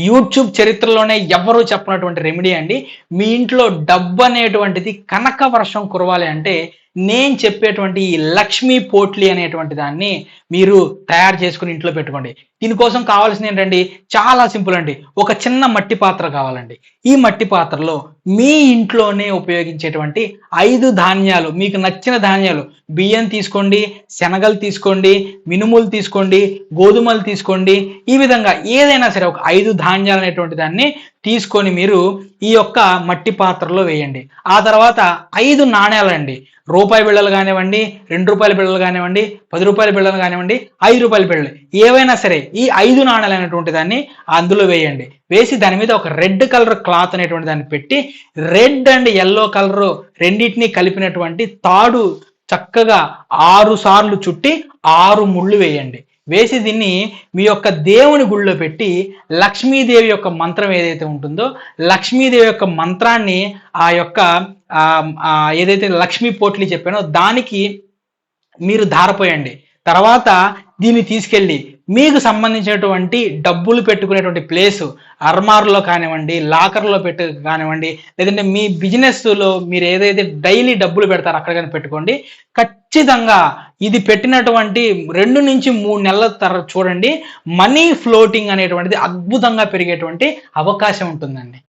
YouTube చరిత్రలోనే ఎవ్వరూ చెప్పనటువంటి remedy అండి. మీ ఇంట్లో డబ్బనేటువంటిది కనక వర్షం కురవాలి అంటే, నేను చెప్పేటువంటి ఈ లక్ష్మీ పోట్లీ అనేటువంటి దాన్ని మీరు తయారు చేసుకొని ఇంట్లో పెట్టుకోండి. దీనికోసం కావాల్సిందేంటండి, చాలా సింపుల్ అండి. ఒక చిన్న మట్టి పాత్ర కావాలండి. ఈ మట్టి పాత్రలో మీ ఇంట్లోనే ఉపయోగించేటువంటి 5 ధాన్యాలు, మీకు నచ్చిన ధాన్యాలు, బియ్యం తీసుకోండి, శనగలు తీసుకోండి, మినుములు తీసుకోండి, గోధుమలు తీసుకోండి. ఈ విధంగా ఏదైనా సరే ఒక 5 ధాన్యాలు అనేటువంటి దాన్ని తీసుకొని మీరు ఈ యొక్క మట్టి పాత్రలో వేయండి. ఆ తర్వాత 5 నాణేలండి. రూపాయి బిళ్ళలు కానివ్వండి, రూ. 2 బిళ్ళలు కానివ్వండి, రూ. 10 బిళ్ళలు కానివ్వండి, రూ. 5 బిళ్ళలు ఏవైనా సరే ఈ 5 నాణేలు అనేటువంటి దాన్ని అందులో వేయండి. వేసి దాని మీద ఒక రెడ్ కలర్ క్లాత్ అనేటువంటి దాన్ని పెట్టి, రెడ్ అండ్ యెల్లో కలర్ రెండింటినీ కలిపినటువంటి తాడు చక్కగా 6 సార్లు చుట్టి 6 ముళ్ళు వేయండి. వేసి దీన్ని మీ యొక్క దేవుని గుళ్ళో పెట్టి లక్ష్మీదేవి యొక్క మంత్రం ఏదైతే ఉంటుందో లక్ష్మీదేవి యొక్క మంత్రాన్ని ఆ యొక్క ఏదైతే లక్ష్మీ పోట్లీ చెప్పానో దానికి మీరు ధారపోయండి. తర్వాత దీన్ని తీసుకెళ్ళి మీకు సంబంధించినటువంటి డబ్బులు పెట్టుకునేటువంటి ప్లేసు అర్మార్లో కానివ్వండి, లాకర్లో కానివ్వండి, లేదంటే మీ బిజినెస్లో మీరు ఏదైతే డైలీ డబ్బులు పెడతారో అక్కడ కానీ పెట్టుకోండి. ఖచ్చితంగా ఇది పెట్టినటువంటి 2 నుంచి 3 నెలల తర్వాత చూడండి, మనీ ఫ్లోటింగ్ అనేటువంటిది అద్భుతంగా పెరిగేటువంటి అవకాశం ఉంటుందండి.